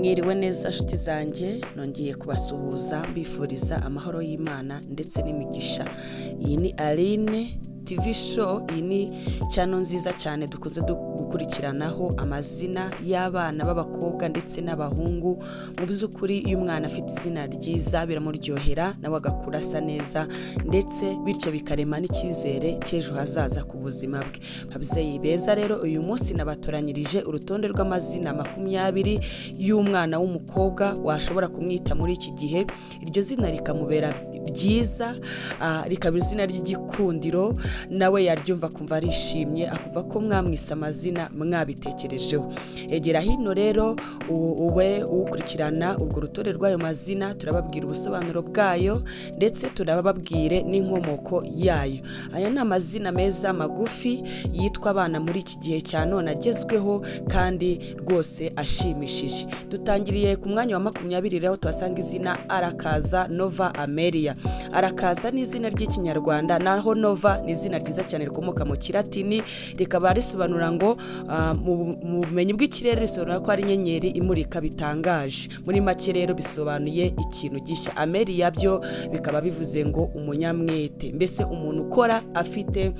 Mwiriwe neza nshuti zanjye, nongeye kubasuhuza mbifuriza amahoro y'Imana ndetse n'imigisha. Iyi ni Aline TV show, iyi ni channel nziza cyane dukunze gukurikiranaho amazina y'abana b'abakobwa ndetse n'abahungu. Mu by'ukuri iyo umwana afite izina ryiza biramuryohera nawe agakura asa neza, ndetse bityo bikarema n'icyizere cy'ejo hazaza ku buzima bwe. Babyeyi beza rero, uyu munsi nabatoranyirije urutonde rw'amazina 20 y'umwana w'umukobwa washobora kumwita muri iki gihe. Iryo zina rikamubera ryiza, rikaba izina ry'igikundiro, nawe yaryumva kumva arishimye, akuva ko mwamwise amazina mwabitekerejeho. Egera hino rero ube ukurikirana urwo rutonde rw'ayo mazina, turababwira ubusobanuro bwayo ndetse turababwire n'inkomoko yayo. Aya ni amazina meza magufi yitwa abana muri iki gihe cya none agezweho kandi rwose ashimishije. Dutangiriye ku mwanya wa 20 rero tuhasanga izina Arakaza Nova Amelia. Arakaza ni izina ry'ikinyarwanda, naho Nova ni izina ryiza cyane rikomoka mu Kilatini, rikaba risobanura ngo mu bumenyi bw'ikirere risobanura ko ari inyenyeri imurika bitangaje. Muri make rero bisobanuye ikintu gishya. Amelia byo bikaba bivuze ngo umunyamwete, mbese umuntu ukora afite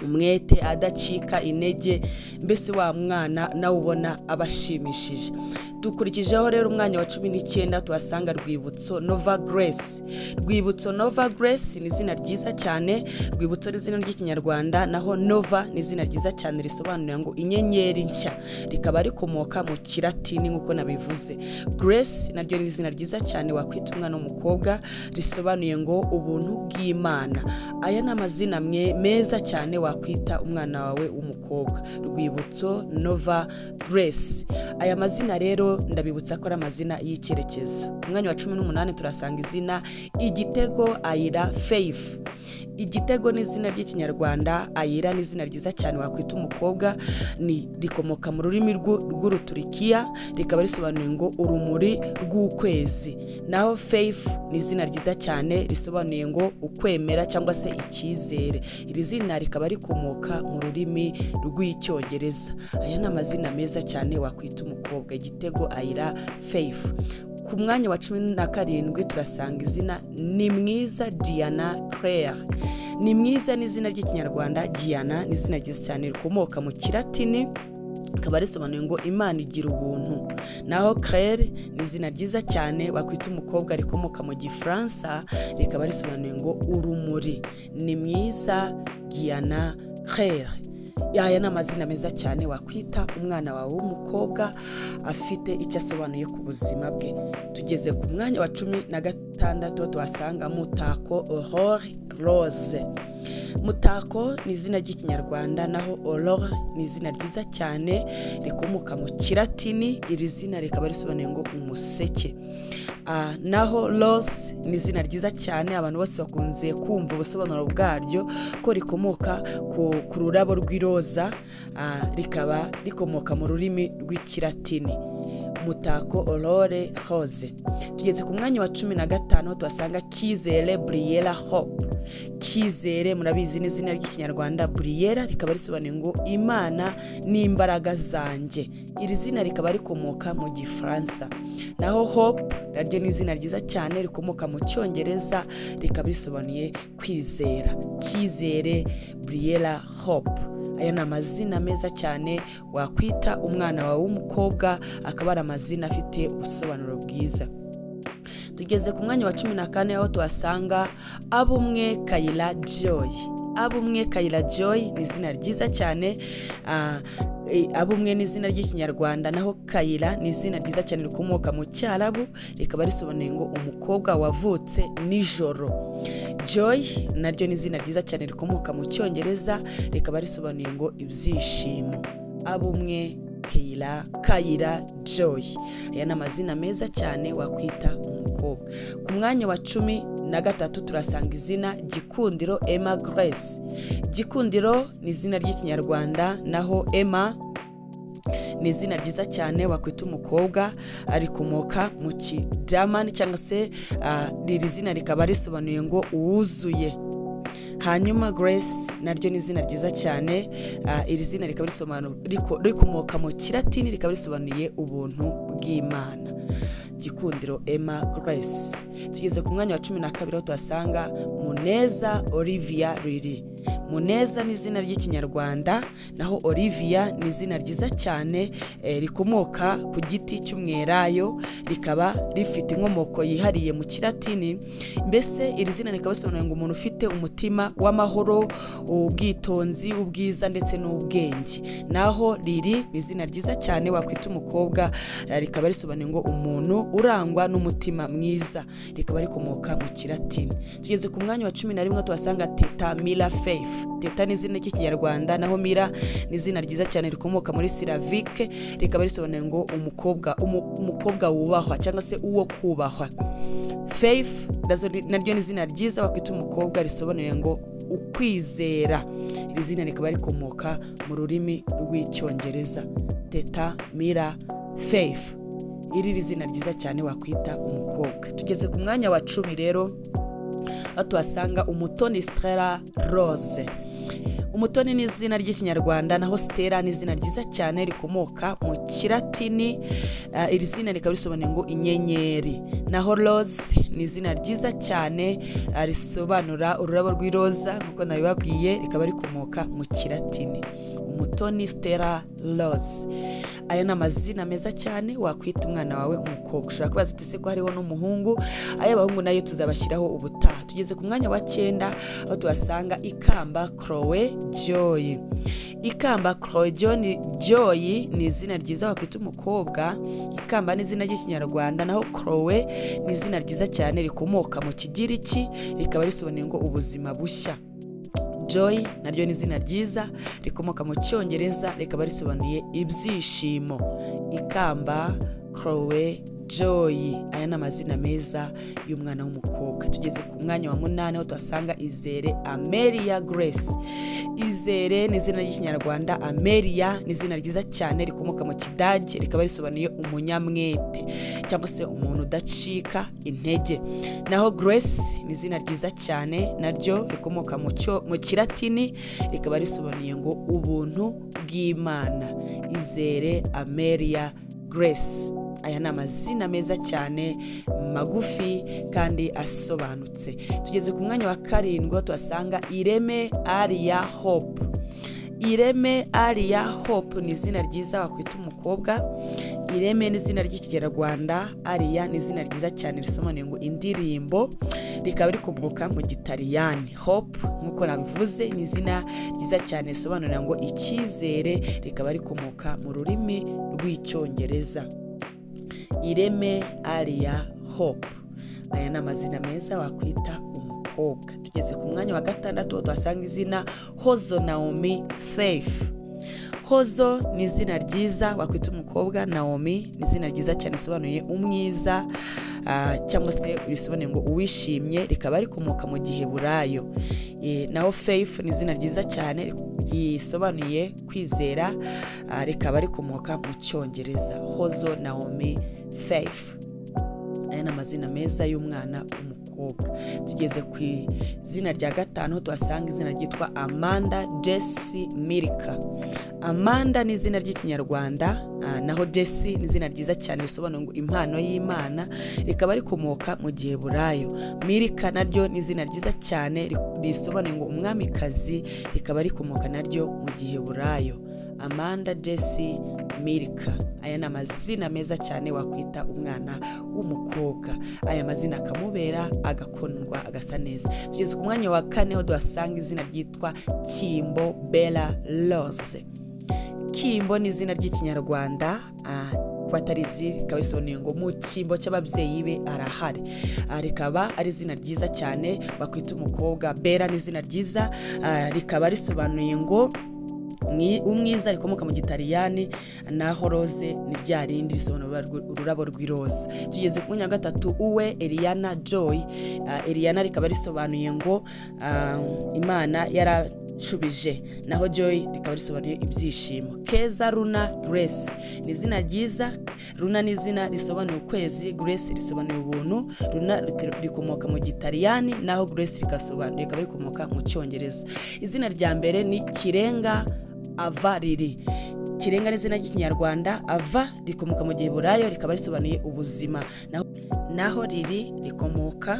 umwete adacika intege, mbese wa mwana nawe ubona abashimishije. Dukurikijeho rero umwanya wa 19 tuhasanga Rwibutso Nova Grace. Rwibutso Nova Grace ni izina ryiza cyane. Rwibutso ni izina ry'ikinyarwanda, naho Nova ni izina ryiza cyane risobanura ngo inyenyeri nshya, rikaba rikomoka mu Kilatini nk'uko nabivuze. Grace naryo ni izina ryiza cyane wakwita umwana w'umukobwa, risobanuye ngo ubuntu bw'Imana. Aya ni amazina meza cyane wakwita umwana wawe w'umukobwa. Rwibutso Nova Grace. Aya mazina rero ndabibutsa ko ari amazina y'icyerekezo. Ku mwanya wa 18 turasanga izina Igitego Ayira Faith. Igitego ni izina ry'ikinyarwanda, Ayira ni izina ryiza cyane wakwita umukobwa, ni rikomoka mu rurimi rw'Uruturikiya, rikaba risobanuye ngo urumuri rw'ukwezi. Naho Faith ni izina ryiza cyane risobanuye ngo ukwemera cyangwa se icyizere. Iri zina rikaba rikomoka mu rurimi rw'Icyongereza. Aya ni amazina meza cyane wakwita umukobwa, Igitego Ayira Faith. Ku mwanya wa 17 turasanga izina Nimwiza Diana Claire. Nimwiza ni izina ry'ikinyarwanda, Diana ni izina ryiza cyane rikomoka mu Kilatini, akaba risobanuye ngo Imana igira ubuntu. Naho Claire ni izina ryiza cyane wakwita umukobwa rikomoka mu Gifaransa, rikaba risobanuye ngo urumuri. Nimwiza Diana Claire. Aya ni amazina meza cyane wakwita umwana wawe w'umukobwa afite icyo asobanuye ku buzima bwe. Tugeze ku mwanya wa 16 tuhasanga Mutako Aurore Rose. Mutako ni izina ry'ikinyarwanda, naho Aurore ni izina ryiza cyane rikomoka mu Kilatini. Iri zina rikaba risobanuye ngo umuseke. Naho Rose ni izina ryiza cyane, abantu bose bakunze kumva ubusobanuro bwaryo ko rikomoka ku rurabo rw'iroza, rikaba rikomoka mu rurimi rw'Ikilatini. Mutako Aurore Rose. Tugeze ku mwanya wa 15 tuhasanga Kizere Briella Hope. Kizere murabizi ni izina ry'ikinyarwanda, Briella rikaba risobanuye ngo Imana n'imbaraga zanjye. Iri zina rikaba rikomoka mu Gifaransa. Naho Hope naryo ni izina ryiza cyane rikomoka mu Cyongereza, rikaba risobanuye kwizera. Kizere Briella Hope. Aya ni amazina meza cyane wakwita umwana wawe w'umukobwa, akaba ari amazina afite ubusobanuro bwiza. Tugeze ku mwanya wa 14 aho tuhasanga Abumwe Kayira Joy. Abumwe Kayira Joy ni izina ryiza cyane. Abumwe ni izina ry'ikinyarwanda, naho Kayira ni izina ryiza cyane rikomoka mu Cyarabu, rikaba risobanuye ngo umukobwa wavutse nijoro. Joy naryo ni izina ryiza cyane rikomoka mu Cyongereza, rikaba risobanuye ngo ibyishimo. Abumwe Kayira Joy. Aya ni amazina meza cyane wakwita umukobwa. Ku mwanya wa 13 turasanga izina Gikundiro Emma Grace. Gikundiro ni izina ry'ikinyarwanda, naho Emma ni izina ryiza cyane wakwita umukobwa, arikomoka mu Kigerman cyangwa se iri zina rikaba risobanuye ngo uwuzuye. Hanyuma Grace naryo ni izina ryiza cyane, iri zina rikaba rikomoka mu Kilatini, rikaba risobanuye ubuntu bw'Imana. Gikundiro Emma Grace. Tugeze ku mwanya wa 12 aho tuhasanga Muneza Olivia Lily. Muneza ni izina ry'ikinyarwanda, naho Olivia ni izina ryiza cyane rikomoka ku giti cy'umwelayo, rikaba rifite inkomoko yihariye mu Kilatini. Mbese iri zina rikaba risobanura ngo umuntu ufite umutima w'amahoro, ubwitonzi, ubwiza ndetse n'ubwenge. Naho Lily ni izina ryiza cyane wakwita umukobwa, rikaba risobanura ngo umuntu urangwa n'umutima mwiza, rikaba rikomoka mu Kilatini. Tugeze ku mwanya wa 11 tuhasanga Teta Mira Faith. Teta ni izina ry'ikinyarwanda, naho Mira ni izina ryiza cyane rikomoka muri Slavic, rikaba risobanura ngo umukobwa wubahwa cyangwa se uwo kubahwa. Faith naryo ni izina ryiza wakwita umukobwa, risobanura ngo ukwizera. Iri zina rikaba rikomoka mu rurimi rw'icyongereza. Teta Mira Faith, iri zina ryiza cyane wakwita umukobwa. Tugeze ku mwanya wa 10 rero aho tuhasanga Umutoni Stella Rose. Umutoni ni izina ry'ikinyarwanda, naho Stella ni izina ryiza cyane rikomoka mu Kilatini. Iri zina rikaba risobanura ngo inyenyeri. Naho Rose ni izina ryiza cyane risobanura ururabo rw'iroza, nkuko nabibabwiye, rikaba rikomoka mu Kilatini. Umutoni Stella Rose. Aya ni amazina meza cyane wakwita umwana wawe umukobwa. Ushobora kubaza ati se ko hariho n'umuhungu? Ay'abahungu nayo tuzabashyiraho ubutaha. Tugeze ku mwanya wa 9 aho tuhasanga Ikamba Chloe Joy. Ikamba Chloe Joy ni izina ryiza wakwita umukobwa. Ikamba ni izina ry'ikinyarwanda, naho Chloe ni izina ryiza cyane rikomoka mu Kigiriki, rikaba risobanura ngo ubuzima bushya. Joy naryo ni izina ryiza rikomoka mu Cyongereza, rikaba risobanuye ibyishimo. Ikamba Chloe Joy, aya ni amazina meza y'umwana w'umukobwa. Tugeze ku mwanya wa 8 aho tuhasanga Izere Amelia Grace. Izere ni izina ry'ikinyarwanda, Amelia ni izina ryiza cyane rikomoka mu Kidage, rikaba risobanuye umunyamwete cyangwa se umuntu udacika intege. Naho Grace ni izina ryiza cyane naryo rikomoka mu Kilatini, rikaba risobanuye ngo ubuntu bw'Imana. Izere Amelia Grace. Aya ni amazina meza cyane magufi kandi asobanutse. Tugeze ku mwanya wa 7 tuhasanga Ireme Aria Hope. Ireme Aria Hope ni izina ryiza wakwita umukobwa. Ireme ni izina ry'ikinyarwanda, Aria ni izina ryiza cyane risobanuye ngo indirimbo, rikaba rikomoka mu Gitaliyani. Hope nkuko nabivuze ni izina ryiza cyane risobanura ngo icyizere, rikaba rikomoka mu rurimi rw'icyongereza. Ireme Aria Hope. Aya ni amazina meza wakwita umukobwa. Tugeze ku mwanya wa 6 tuhasanga izina Hozo Naomi Faith. Hozo ni izina ryiza wakwita umukobwa. Naomi ni izina ryiza cyane risobanuye umwiza, cyangwa se risobanuye ngo uwishimye, rikaba rikomoka mu Giheburayo. Naho Faith ni izina ryiza cyane risobanuye kwizera, rikaba rikomoka mu Cyongereza. Hozo Naomi Faith. Aya ni amazina meza y'umwana umukobwa. Tugeze ku izina rya 5 tuhasanga izina ryitwa Amanda Jessie Milka. Amanda ni izina ry'ikinyarwanda, naho Jessie ni izina ryiza cyane risobanura ngo impano y'Imana, rikaba rikomoka mu Giheburayo. Milka naryo ni izina ryiza cyane risobanura ngo umwamikazi, rikaba rikomoka naryo mu Giheburayo. Amanda Jessie Milka. Aya ni amazina meza cyane wakwita umwana w'umukobwa. Aya mazina akamubera, agakundwa, agasa neza. Tugeze ku mwanya wa 4 aho duhasanga izina ryitwa Kimbo Bella Rose. Kimbo ni izina ry'ikinyarwanda, batarizi rikaba risobanuye ngo mu cyimbo cy'ababyeyi be arahari. Rikaba ari izina ryiza cyane wakwita umukobwa. Bella ni izina ryiza, rikaba risobanuye ngo umwiza, rikomoka mu Gitaliyani, naho Rose ni rya rindi risobanura ururabo rw'iroza. Tugeze ku mwanya wa 3 uwe Eliana Joy. Eliana rikaba risobanuye ngo Imana yarashubije, naho Joy rikaba risobanuye ibyishimo. Keza Luna Grace ni izina ryiza. Luna ni izina risobanuye ukwezi, Grace risobanuye ubuntu. Luna rikomoka mu Gitaliyani, naho Grace rikaba rikomoka mu Cyongereza. Izina rya mbere ni Kirenga Avariri. kirenga n'izina ry'ikinyarwanda. ava rikomoka mu giheburayo rikaba risobanuye ubuzima, naho riri rikomoka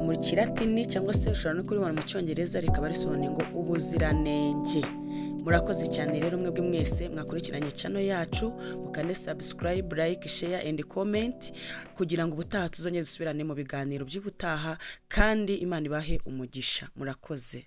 mu kilatini cyangwa se ushobora no kuribona mu cyongereza rikaba risobanuye ngo ubuziranenge. Murakoze cyane rero mwebwe mwese mwakurikiranye channel yacu, mukande subscribe, like, share and comment kugira ngo ubutaha tuzongere dusubirane mu biganiro by'ubutaha, kandi Imana ibahe umugisha. Murakoze.